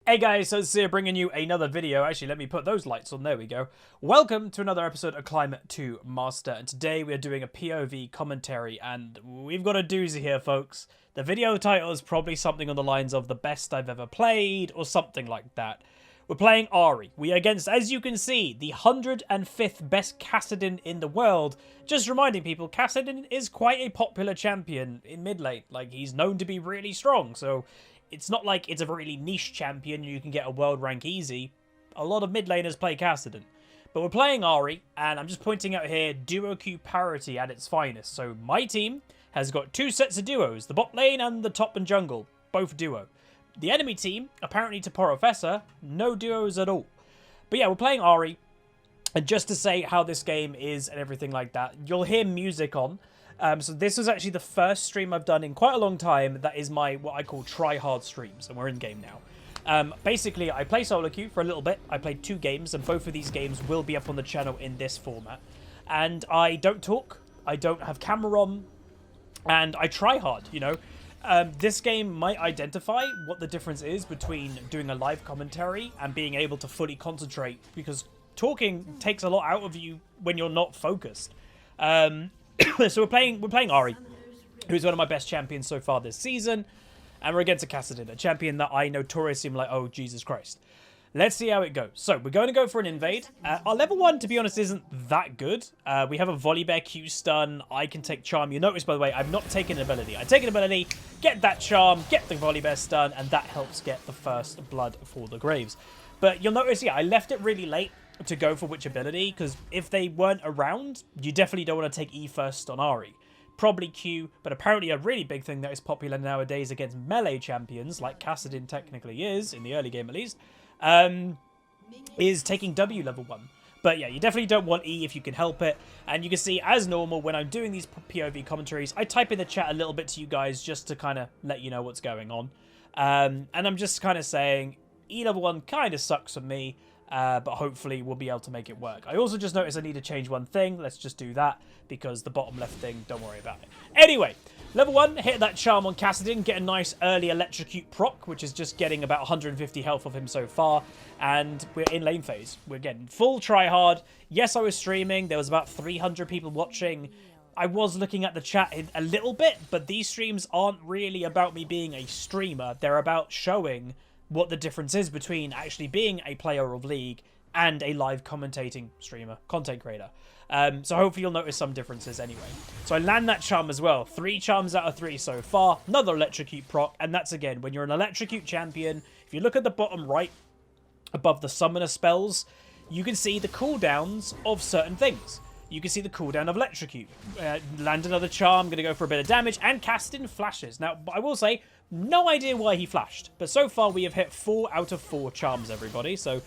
Hey guys, so it's here bringing you another video. Actually, let me put those lights on. There we go. Welcome to another episode of Climate 2 Master. And today we are doing a POV commentary. And we've got a doozy here, folks. The video title is probably something on the lines of the best I've ever played or something like that. We're playing Ahri. We are against, as you can see, the 105th best Kassadin in the world. Just reminding people, Kassadin is quite a popular champion in mid lane. Like, he's known to be really strong. So it's not like it's a really niche champion you can get a world rank easy. A lot of mid laners play Kassadin. But we're playing Ahri, and I'm just pointing out here, duo queue parity at its finest. So my team has got two sets of duos, the bot lane and the top and jungle, both duo. The enemy team, apparently to Professor, no duos at all. But yeah, we're playing Ahri, and just to say how this game is and everything like that, you'll hear music on. So this was actually the first stream I've done in quite a long time. That is my, what I call try-hard streams, and we're in game now. Basically, I play solo queue for a little bit. I played 2 games, and both of these games will be up on the channel in this format. And I don't talk, I don't have camera on, and I try hard, you know. This game might identify what the difference is between doing a live commentary and being able to fully concentrate, because talking takes a lot out of you when you're not focused. So we're playing Ahri, who's one of my best champions so far this season, and we're against a Kassadin, a champion that I notoriously am like, oh Jesus Christ. Let's see how it goes. So we're going to go for an invade. Our level 1, to be honest, isn't that good. We have a Volibear Q stun. I can take charm. You notice, by the way, I've not taken an ability. I take an ability, get that charm, get the Volibear stun, and that helps get the first blood for the Graves. But you'll notice, yeah, I left it really late to go for which ability, because if they weren't around, you definitely don't want to take E first on Ahri. Probably Q, but apparently a really big thing that is popular nowadays against melee champions, like Kassadin technically is, in the early game at least, is taking W level 1. But yeah, you definitely don't want E if you can help it. And you can see, as normal, when I'm doing these POV commentaries, I type in the chat a little bit to you guys just to kind of let you know what's going on. And I'm just kind of saying, E level 1 kind of sucks for me. But hopefully we'll be able to make it work. I also just noticed I need to change one thing. Let's just do that, because the bottom left thing, don't worry about it. Anyway, level 1, hit that charm on Kassadin, get a nice early electrocute proc, which is just getting about 150 health of him so far, and we're in lane phase. We're getting full try hard. Yes, I was streaming. There was about 300 people watching. I was looking at the chat a little bit, but these streams aren't really about me being a streamer. They're about showing what the difference is between actually being a player of League and a live commentating streamer, content creator. So hopefully you'll notice some differences anyway. So I land that charm as well. 3 charms out of 3 so far. Another electrocute proc, and that's again, when you're an electrocute champion, if you look at the bottom right, above the summoner spells, you can see the cooldowns of certain things. You can see the cooldown of electrocute. Land another charm, gonna go for a bit of damage, and Kassadin flashes. Now, I will say, no idea why he flashed, but so far we have hit 4 out of 4 charms, everybody. So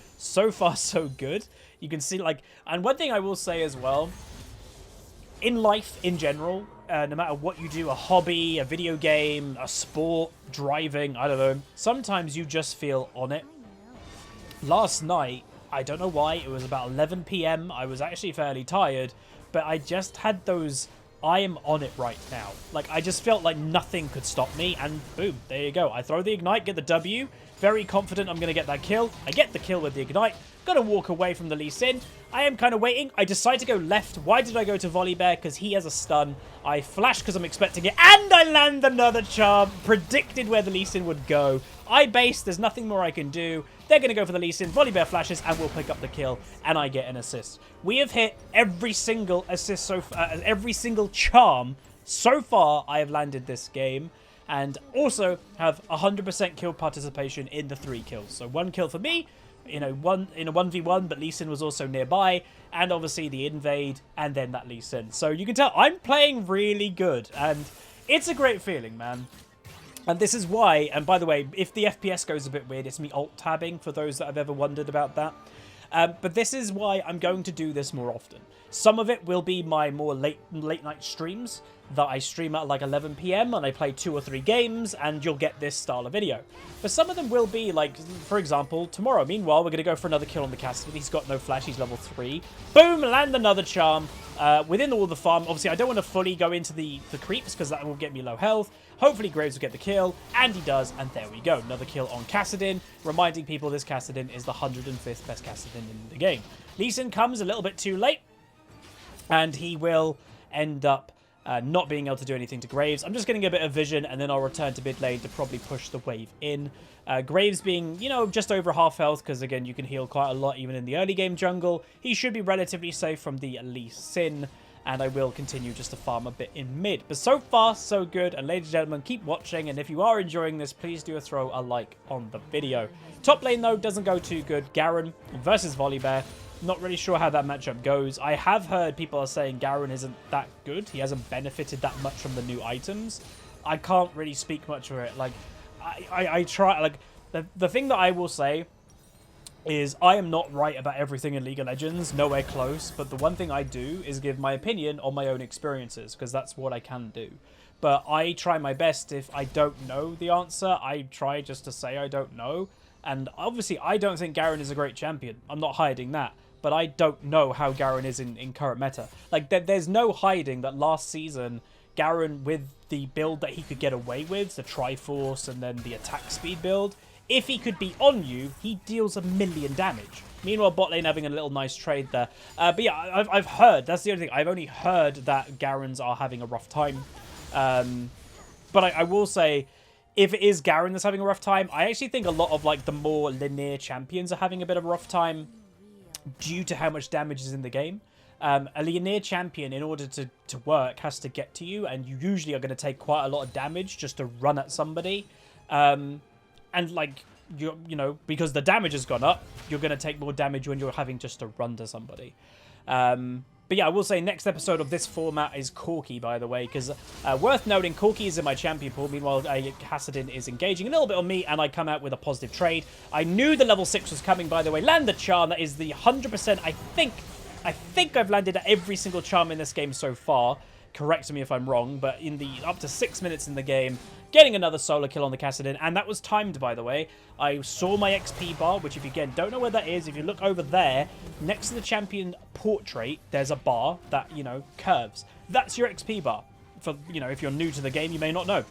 far, so good. You can see, like, and one thing I will say as well, in life in general, no matter what you do, a hobby, a video game, a sport, driving, I don't know, sometimes you just feel on it. Last night, I don't know why, it was about 11 PM. I was actually fairly tired, but I just had those, I am on it right now. Like, I just felt like nothing could stop me, and boom, there you go. I throw the ignite, get the W. Very confident I'm going to get that kill. I get the kill with the ignite. Got to walk away from the Lee Sin. I am kind of waiting. I decide to go left. Why did I go to Volibear? Because he has a stun. I flash because I'm expecting it, and I land another charm. Predicted where the Lee Sin would go. I base. There's nothing more I can do. They're going to go for the Lee Sin. Volibear flashes, and we'll pick up the kill, and I get an assist. We have hit every single assist so far, every single charm so far I have landed this game, and also have 100% kill participation in the 3 kills. So 1 kill for me, in a 1v1, but Lee Sin was also nearby, and obviously the invade, and then that Lee Sin. So you can tell I'm playing really good, and it's a great feeling, man. And this is why, and by the way, if the FPS goes a bit weird, it's me alt-tabbing, for those that have ever wondered about that. But this is why I'm going to do this more often. Some of it will be my more late night streams, that I stream at like 11 PM and I play 2 or 3 games, and you'll get this style of video. But some of them will be like, for example, tomorrow. Meanwhile, we're going to go for another kill on the Kassadin. He's got no flash. He's level 3. Boom! Land another charm. Within all the farm, obviously, I don't want to fully go into the creeps because that will get me low health. Hopefully, Graves will get the kill, and he does, and there we go. Another kill on Kassadin, reminding people this Kassadin is the 105th best Kassadin in the game. Lee Sin comes a little bit too late, and he will end up not being able to do anything to Graves. I'm just getting a bit of vision, and then I'll return to mid lane to probably push the wave in. Graves being, you know, just over half health, because again, you can heal quite a lot even in the early game jungle. He should be relatively safe from the Lee Sin, and I will continue just to farm a bit in mid. But so far, so good, and ladies and gentlemen, keep watching, and if you are enjoying this, please do throw a like on the video. Top lane, though, doesn't go too good. Garen versus Volibear. Not really sure how that matchup goes. I have heard people are saying Garen isn't that good. He hasn't benefited that much from the new items. I can't really speak much for it. Like, I try, like, the thing that I will say is I am not right about everything in League of Legends, nowhere close, but the one thing I do is give my opinion on my own experiences, because that's what I can do. But I try my best. If I don't know the answer, I try just to say I don't know. And obviously, I don't think Garen is a great champion. I'm not hiding that. But I don't know how Garen is in current meta. Like, there's no hiding that last season, Garen, with the build that he could get away with, the Triforce and then the attack speed build, if he could be on you, he deals 1,000,000 damage. Meanwhile, bot lane having a little nice trade there. But yeah, I've heard, that's the only thing, I've only heard that Garens are having a rough time. But I will say, if it is Garen that's having a rough time, I actually think a lot of like the more linear champions are having a bit of a rough time, due to how much damage is in the game. A linear champion, in order to work, has to get to you, and you usually are going to take quite a lot of damage just to run at somebody. And like, you know, because the damage has gone up, you're going to take more damage when you're having just to run to somebody. But yeah, I will say next episode of this format is Corki, by the way, because worth noting, Corki is in my champion pool. Meanwhile, Kassadin is engaging a little bit on me, and I come out with a positive trade. I knew the level 6 was coming, by the way. Land the charm. That is the 100%. I think I've landed at every single charm in this game so far. Correct me if I'm wrong, but in the up to 6 minutes in the game, getting another solo kill on the Kassadin, and that was timed, by the way. I saw my XP bar, which if you, again, don't know where that is, if you look over there, next to the champion portrait, there's a bar that, you know, curves. That's your XP bar. For, you know, if you're new to the game, you may not know.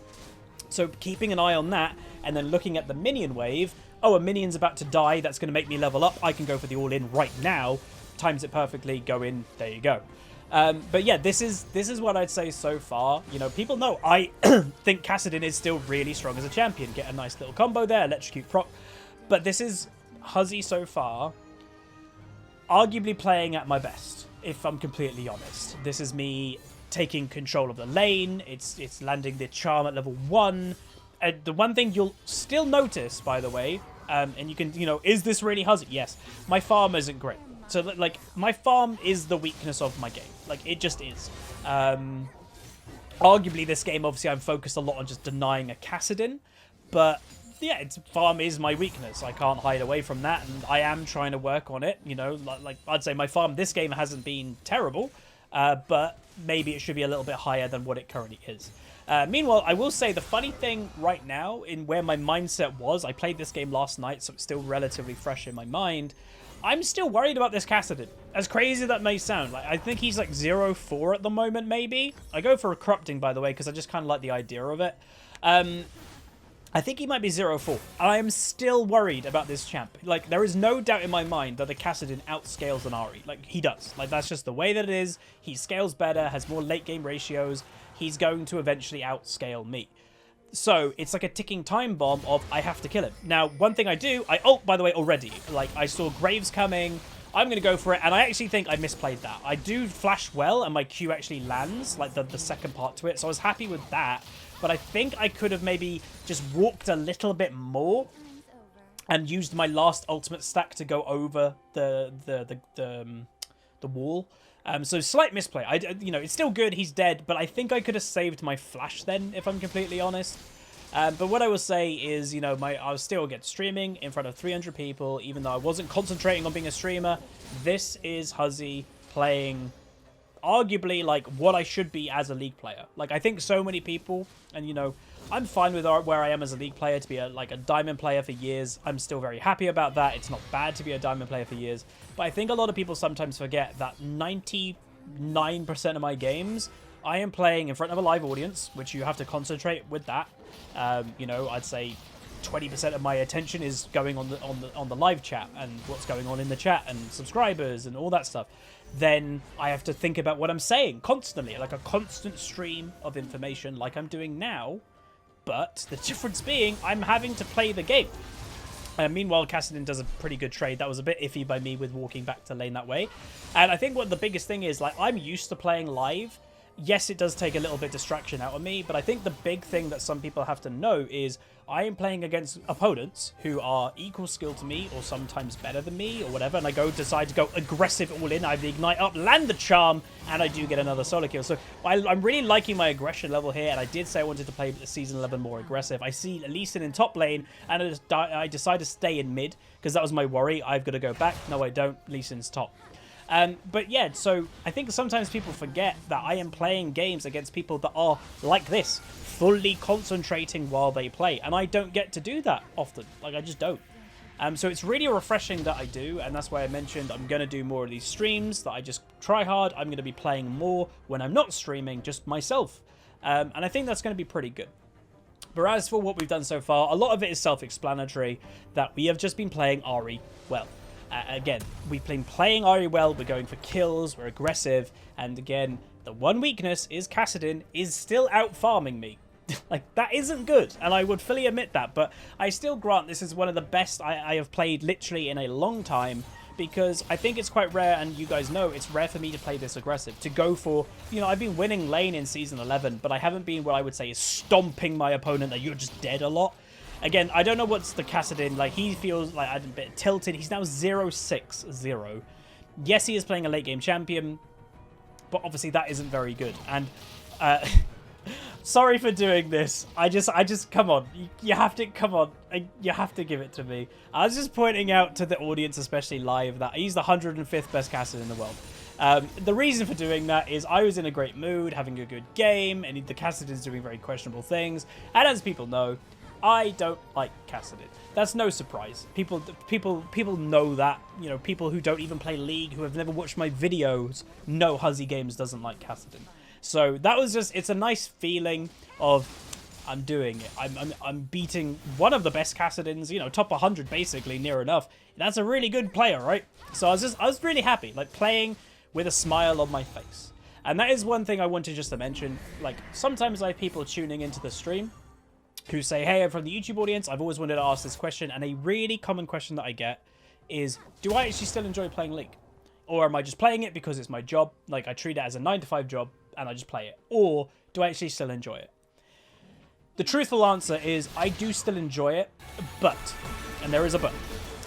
So keeping an eye on that, and then looking at the minion wave, oh, a minion's about to die, that's going to make me level up, I can go for the all-in right now, times it perfectly, go in, there you go. But yeah, this is what I'd say so far. You know, people know I think Kassadin is still really strong as a champion. Get a nice little combo there, electrocute proc. But this is Huzzy so far, arguably playing at my best, if I'm completely honest. This is me taking control of the lane. It's landing the charm at level 1. The one thing you'll still notice, by the way, and you can, you know, is this really Huzzy? Yes, my farm isn't great. So, like, my farm is the weakness of my game. Like, it just is. Arguably, this game, obviously, I'm focused a lot on just denying a Kassadin. But, yeah, farm is my weakness. I can't hide away from that. And I am trying to work on it. You know, like I'd say my farm this game hasn't been terrible. But maybe it should be a little bit higher than what it currently is. Meanwhile, I will say the funny thing right now in where my mindset was, I played this game last night, so it's still relatively fresh in my mind. I'm still worried about this Kassadin. As crazy as that may sound, like I think he's like 0-4 at the moment, maybe. I go for a corrupting, by the way, because I just kind of like the idea of it. I think he might be 0-4. I am still worried about this champ. Like, there is no doubt in my mind that the Kassadin outscales an Ahri. Like, he does. Like, that's just the way that it is. He scales better, has more late game ratios. He's going to eventually outscale me. So, it's like a ticking time bomb of, I have to kill him. Now, one thing I do, I ult, by the way, already. Like, I saw Graves coming, I'm going to go for it, and I actually think I misplayed that. I do flash well, and my Q actually lands, like the second part to it, so I was happy with that. But I think I could have maybe just walked a little bit more and used my last ultimate stack to go over the wall. So slight misplay. You know, it's still good. He's dead, but I think I could have saved my flash then, if I'm completely honest. But what I will say is, you know, I was still streaming in front of 300 people, even though I wasn't concentrating on being a streamer. This is Huzzy playing arguably like what I should be as a League player. Like I think so many people, and you know, I'm fine with where I am as a League player to be like a Diamond player for years. I'm still very happy about that. It's not bad to be a Diamond player for years. But I think a lot of people sometimes forget that 99% of my games, I am playing in front of a live audience, which you have to concentrate with that. You know, I'd say 20% of my attention is going on the live chat and what's going on in the chat and subscribers and all that stuff. Then I have to think about what I'm saying constantly, like a constant stream of information like I'm doing now. But the difference being, I'm having to play the game. Meanwhile, Kassadin does a pretty good trade. That was a bit iffy by me with walking back to lane that way. And I think what the biggest thing is, like, I'm used to playing live. Yes, it does take a little bit distraction out of me, but I think the big thing that some people have to know is I am playing against opponents who are equal skill to me or sometimes better than me or whatever, and I decide to go aggressive all in. I have the Ignite up, land the Charm, and I do get another solo kill. So I'm really liking my aggression level here, and I did say I wanted to play Season 11 more aggressive. I see Lee Sin in top lane, and I decide to stay in mid because that was my worry. I've got to go back. No, I don't. Lee Sin's top. But yeah, so I think sometimes people forget that I am playing games against people that are like this, fully concentrating while they play. And I don't get to do that often. Like, I just don't. So it's really refreshing that I do. And that's why I mentioned I'm going to do more of these streams, that I just try hard. I'm going to be playing more when I'm not streaming, just myself. And I think that's going to be pretty good. But as for what we've done so far, a lot of it is self-explanatory, that we have just been playing Ahri well. Again, we've been playing Ahri well, we're going for kills, we're aggressive, and again, the one weakness is Kassadin is still out farming me. Like, that isn't good, and I would fully admit that, but I still grant this is one of the best I have played literally in a long time, because I think it's quite rare, and you guys know, it's rare for me to play this aggressive, to go for, you know, I've been winning lane in Season 11, but I haven't been what I would say is stomping my opponent that you're just dead a lot. Again, I don't know what's the Kassadin, like, he feels like a bit tilted. He's now 0-6-0. Yes, he is playing a late game champion, but obviously that isn't very good. And, sorry for doing this. I just, come on. You have to, come on. You have to give it to me. I was just pointing out to the audience, especially live, that he's the 105th best Kassadin in the world. The reason for doing that is I was in a great mood, having a good game, and the Kassadin's doing very questionable things. And as people know, I don't like Kassadin. That's no surprise. People know that. You know, people who don't even play League, who have never watched my videos, know HuzzyGames doesn't like Kassadin. So that was just, it's a nice feeling of, I'm doing it. I'm beating one of the best Kassadins, you know, top 100 basically, near enough. That's a really good player, right? So I was really happy, like playing with a smile on my face. And that is one thing I wanted just to mention. Like, sometimes I have people tuning into the stream who say, hey, I'm from the YouTube audience, I've always wanted to ask this question, and a really common question that I get is, do I actually still enjoy playing League? Or am I just playing it because it's my job, like I treat it as a 9-to-5 job, and I just play it? Or do I actually still enjoy it? The truthful answer is, I do still enjoy it, but, and there is a but,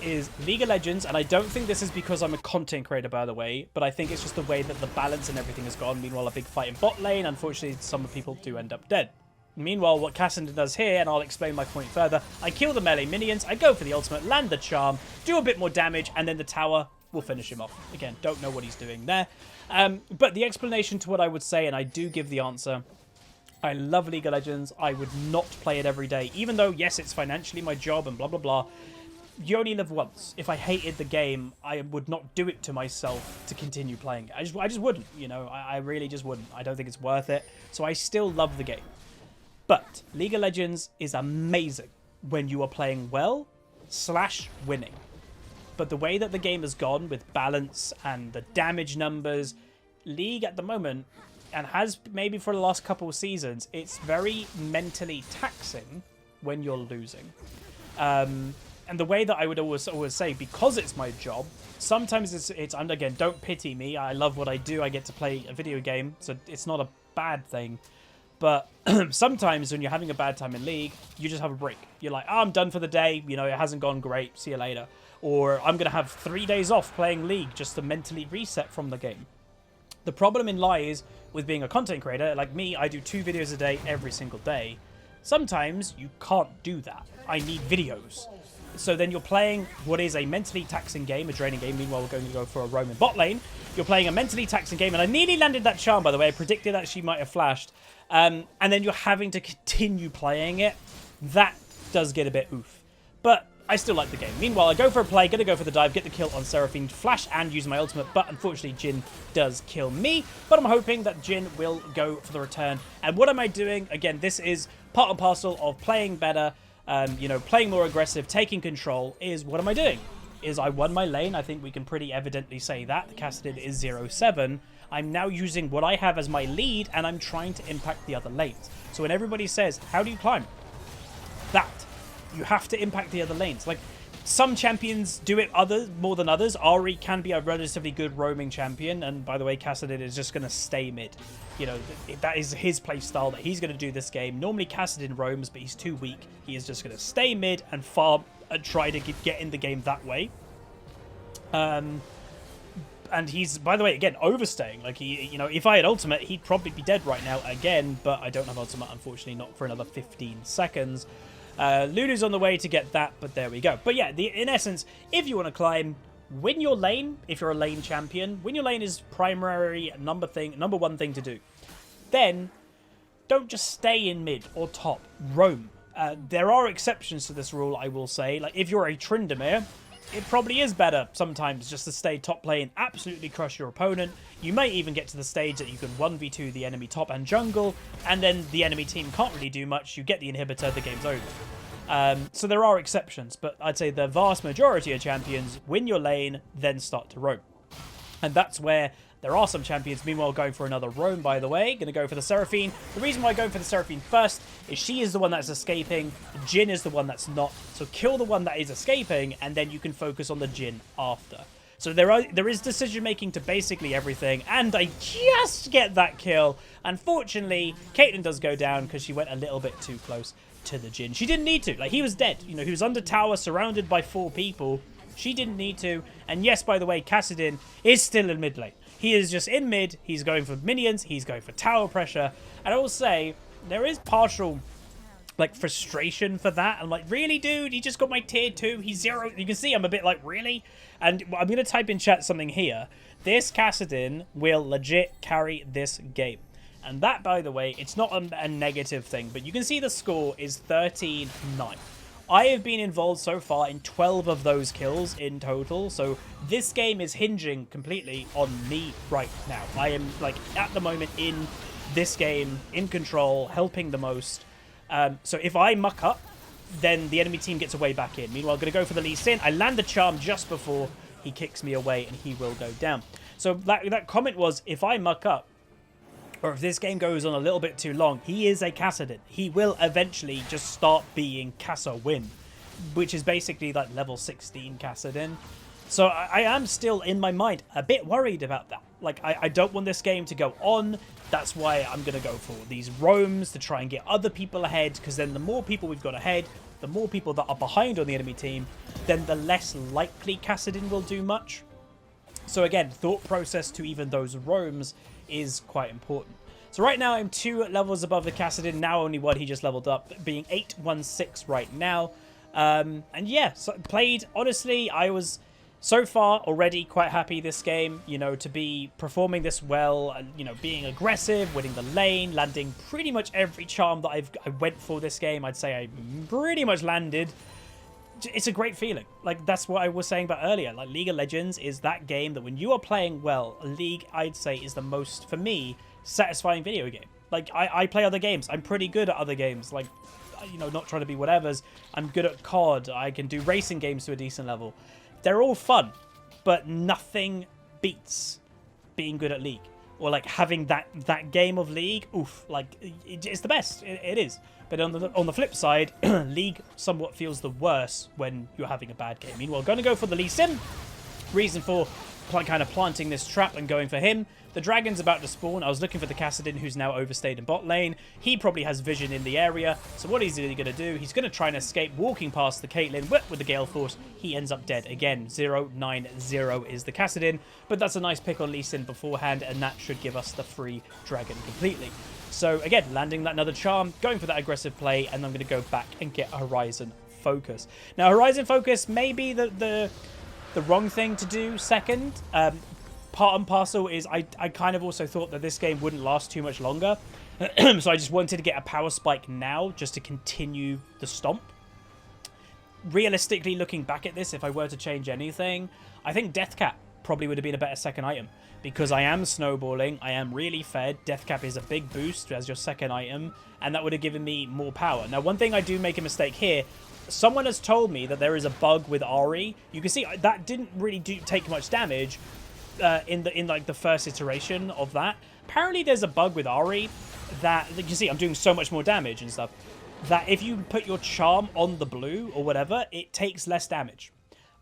is League of Legends, and I don't think this is because I'm a content creator, by the way, but I think it's just the way that the balance and everything has gone. Meanwhile, a big fight in bot lane, unfortunately, some people do end up dead. Meanwhile, what Kassadin does here, and I'll explain my point further, I kill the melee minions, I go for the ultimate, land the charm, do a bit more damage, and then the tower will finish him off. Again, don't know what he's doing there. But the explanation to what I would say, and I do give the answer, I love League of Legends. I would not play it every day, even though, yes, it's financially my job and blah, blah, blah. You only live once. If I hated the game, I would not do it to myself to continue playing it. I just wouldn't, you know, I really just wouldn't. I don't think it's worth it. So I still love the game. But League of Legends is amazing when you are playing well / winning. But the way that the game has gone with balance and the damage numbers, League at the moment, and has maybe for the last couple of seasons, it's very mentally taxing when you're losing. And the way that I would always say, because it's my job, sometimes it's and again, don't pity me. I love what I do. I get to play a video game, so it's not a bad thing. But sometimes when you're having a bad time in League, you just have a break. You're like, oh, I'm done for the day. You know, it hasn't gone great. See you later. Or I'm going to have 3 days off playing League just to mentally reset from the game. The problem lies with being a content creator. Like me, I do 2 videos a day every single day. Sometimes you can't do that. I need videos. So then you're playing what is a mentally taxing game, a draining game. Meanwhile, we're going to go for a roam in bot lane. You're playing a mentally taxing game, and I nearly landed that charm, by the way. I predicted that she might have flashed. And then you're having to continue playing it. That does get a bit oof. But I still like the game. Meanwhile, I go for a play, gonna go for the dive, get the kill on Seraphine, flash and use my ultimate, but unfortunately Jhin does kill me. But I'm hoping that Jhin will go for the return. And what am I doing? Again, this is part and parcel of playing better, you know, playing more aggressive, taking control. Is what am I doing? Is I won my lane. I think we can pretty evidently say that. The Kassadin is 0-7. I'm now using what I have as my lead, and I'm trying to impact the other lanes. So when everybody says, how do you climb? That. You have to impact the other lanes. Like, some champions do it more than others. Ahri can be a relatively good roaming champion, and by the way, Kassadin is just going to stay mid. You know, that is his playstyle that he's going to do this game. Normally, Kassadin roams, but he's too weak. He is just going to stay mid and farm and try to get in the game that way. And he's, by the way, again, overstaying. Like, you know, if I had ultimate, he'd probably be dead right now again, but I don't have ultimate, unfortunately, not for another 15 seconds. Lulu's on the way to get that, but there we go. But yeah, in essence, if you want to climb, win your lane. If you're a lane champion, win your lane is primary number one thing to do. Then don't just stay in mid or top. Roam. There are exceptions to this rule, I will say. Like, if you're a Tryndamere, it probably is better sometimes just to stay top lane, absolutely crush your opponent. You may even get to the stage that you can 1v2 the enemy top and jungle, and then the enemy team can't really do much. You get the inhibitor, the game's over. So there are exceptions, but I'd say the vast majority of champions win your lane, then start to roam. And that's where there are some champions, meanwhile, going for another roam, by the way. Going to go for the Seraphine. The reason why I'm going for the Seraphine first is she is the one that's escaping. Jhin is the one that's not. So kill the one that is escaping, and then you can focus on the Jhin after. So there is decision-making to basically everything, and I just get that kill. Unfortunately, Caitlyn does go down because she went a little bit too close to the Jhin. She didn't need to. Like, he was dead. You know, he was under tower, surrounded by 4 people. She didn't need to. And yes, by the way, Kassadin is still in mid lane. He is just in mid. He's going for minions. He's going for tower pressure. And I will say, there is partial, like, frustration for that. I'm like, really, dude? He just got my tier 2. He's 0. You can see I'm a bit like, really? And I'm going to type in chat something here. This Kassadin will legit carry this game. And that, by the way, it's not a negative thing. But you can see the score is 13-9. I have been involved so far in 12 of those kills in total, so this game is hinging completely on me right now. I am, like, at the moment in this game, in control, helping the most. So if I muck up, then the enemy team gets away back in. Meanwhile, I'm going to go for the Lee Sin. I land the charm just before he kicks me away, and he will go down. So that comment was, if I muck up, or if this game goes on a little bit too long, he is a Kassadin. He will eventually just start being Kassa Win, which is basically like level 16 Kassadin. So I am still, in my mind, a bit worried about that. Like, I don't want this game to go on. That's why I'm going to go for these roams to try and get other people ahead, because then the more people we've got ahead, the more people that are behind on the enemy team, then the less likely Kassadin will do much. So again, thought process to even those roams is quite important. So right now I'm 2 levels above the Kassadin, now only 1, he just leveled up, being 8-1-6 right now. And yeah, so played, honestly, I was so far already quite happy this game, you know, to be performing this well, and, you know, being aggressive, winning the lane, landing pretty much every charm that I went for this game. I'd say I pretty much landed. It's a great feeling. Like, that's what I was saying about earlier. Like, League of Legends is that game that when you are playing well, League, I'd say, is the most, for me, satisfying video game. Like, I play other games. I'm pretty good at other games. Like, you know, not trying to be whatevers. I'm good at COD. I can do racing games to a decent level. They're all fun, but nothing beats being good at League. Or, like, having that game of League. Oof. Like, it's the best. It is. But on the flip side, League somewhat feels the worse when you're having a bad game. Meanwhile, going to go for the Lee Sin. Reason for kind of planting this trap and going for him. The dragon's about to spawn. I was looking for the Kassadin, who's now overstayed in bot lane. He probably has vision in the area. So what is he going to do? He's going to try and escape, walking past the Caitlyn. Whip with the Gale Force. He ends up dead again. 0-9-0 is the Kassadin. But that's a nice pick on Lee Sin beforehand, and that should give us the free dragon completely. So again, landing that another charm, going for that aggressive play, and I'm going to go back and get a Horizon Focus. Now, Horizon Focus may be the wrong thing to do second. Part and parcel is I kind of also thought that this game wouldn't last too much longer. So I just wanted to get a power spike now just to continue the stomp. Realistically, looking back at this, if I were to change anything, I think Death Cap probably would have been a better second item. Because I am snowballing, I am really fed. Death Cap is a big boost as your second item, and that would have given me more power. Now, one thing I do make a mistake here, someone has told me that there is a bug with Ahri. You can see that didn't really take much damage in like the first iteration of that. Apparently, there's a bug with Ahri that you can see I'm doing so much more damage and stuff. That if you put your charm on the blue or whatever, it takes less damage.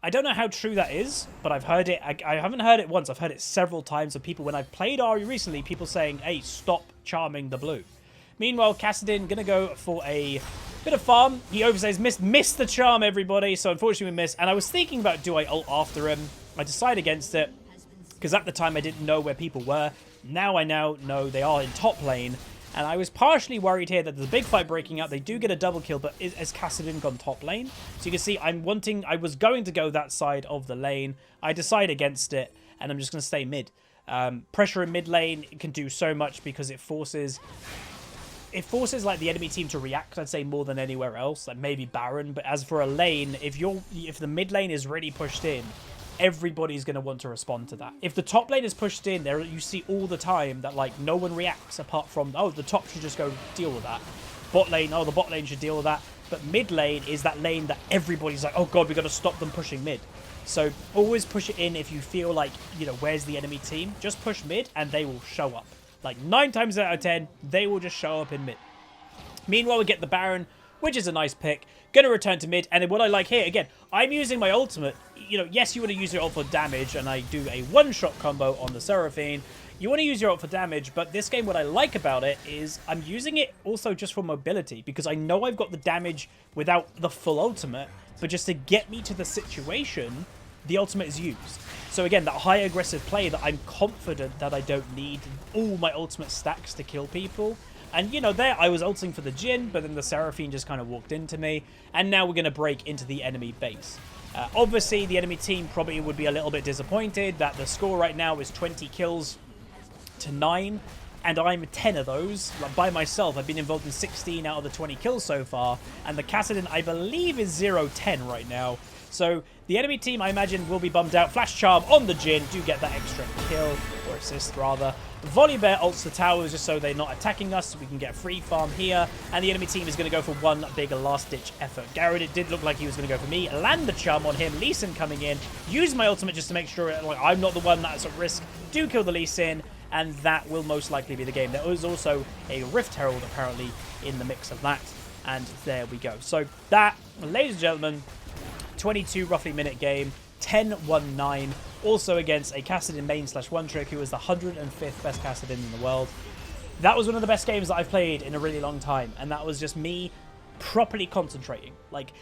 I don't know how true that is, but I've heard it. I haven't heard it once. I've heard it several times of people when I've played Ahri recently, people saying, hey, stop charming the blue. Meanwhile, Kassadin going to go for a bit of farm. He oversays, missed the charm, everybody. So unfortunately we missed. And I was thinking about, do I ult after him? I decided against it because at the time I didn't know where people were. Now I now know they are in top lane. And I was partially worried here that there's a big fight breaking out. They do get a double kill, but has Kassadin gone top lane? So you can see I was going to go that side of the lane. I decide against it, and I'm just going to stay mid. Pressure in mid lane can do so much because it forces like the enemy team to react, I'd say, more than anywhere else. Like maybe Baron, but as for a lane, if the mid lane is really pushed in, everybody's going to want to respond to that. If the top lane is pushed in, there you see all the time that like no one reacts apart from, oh, the top should just go deal with that. Bot lane, oh, the bot lane should deal with that. But mid lane is that lane that everybody's like, oh god, we got to stop them pushing mid. So always push it in if you feel like, you know, where's the enemy team? Just push mid and they will show up. Like 9 times out of 10, they will just show up in mid. Meanwhile, we get the Baron, which is a nice pick. Going to return to mid. And then what I like here, again, I'm using my ultimate. You know, yes, you want to use your ult for damage, and I do a one-shot combo on the Seraphine. You want to use your ult for damage, but this game, what I like about it is I'm using it also just for mobility, because I know I've got the damage without the full ultimate, but just to get me to the situation, the ultimate is used. So again, that high aggressive play that I'm confident that I don't need all my ultimate stacks to kill people. And, you know, there I was ulting for the Jhin, but then the Seraphine just kind of walked into me. And now we're going to break into the enemy base. Obviously, the enemy team probably would be a little bit disappointed that the score right now is 20 kills to 9. And I'm 10 of those. Like, by myself, I've been involved in 16 out of the 20 kills so far. And the Kassadin, I believe, is 0-10 right now. So the enemy team, I imagine, will be bummed out. Flash Charm on the Jhin. Do get that extra kill, or assist, rather. Volley Bear ults the towers just so they're not attacking us, so we can get free farm here. And the enemy team is going to go for one big last-ditch effort. Garrett, it did look like he was going to go for me. Land the charm on him. Lee Sin coming in. Use my ultimate just to make sure like, I'm not the one that's at risk. Do kill the Lee Sin, and that will most likely be the game. There was also a Rift Herald, apparently, in the mix of that. And there we go. So that, ladies and gentlemen, 22 roughly minute game, 10-1-9. Also against a Kassadin main / one trick who was the 105th best Kassadin in the world. That was one of the best games that I've played in a really long time, and that was just me properly concentrating. Like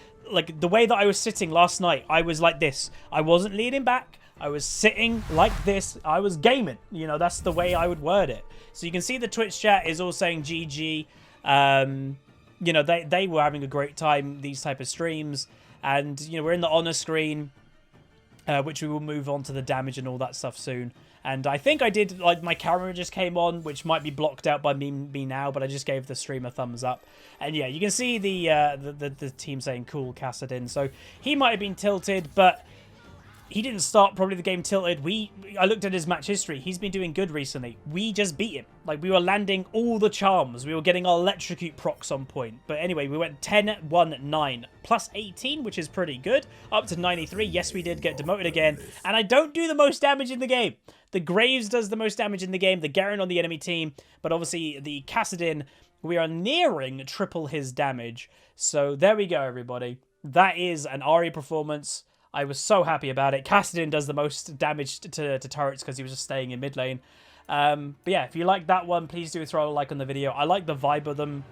the way that I was sitting last night, I was like this. I wasn't leaning back. I was sitting like this. I was gaming. You know, that's the way I would word it. So you can see the Twitch chat is all saying GG. You know, they were having a great time, these type of streams. And, you know, we're in the honor screen, which we will move on to the damage and all that stuff soon. And I think I did, like, my camera just came on, which might be blocked out by me now, but I just gave the stream a thumbs up. And yeah, you can see the team saying cool Kassadin. So he might have been tilted, but he didn't start probably the game tilted. I looked at his match history. He's been doing good recently. We just beat him. Like, we were landing all the charms. We were getting our electrocute procs on point. But anyway, we went 10-1-9 plus 18, which is pretty good. Up to 93. Yes, we did get demoted again. And I don't do the most damage in the game. The Graves does the most damage in the game. The Garen on the enemy team. But obviously, the Kassadin, we are nearing triple his damage. So there we go, everybody. That is an Ahri performance. I was so happy about it. Kassadin does the most damage to turrets because he was just staying in mid lane. But yeah, if you like that one, please do throw a like on the video. I like the vibe of them.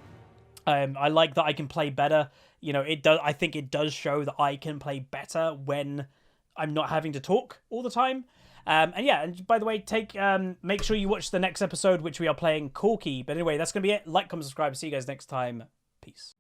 I like that I can play better. You know, it does. I think it does show that I can play better when I'm not having to talk all the time. And yeah, and by the way, make sure you watch the next episode, which we are playing Corki. But anyway, that's going to be it. Like, comment, subscribe. See you guys next time. Peace.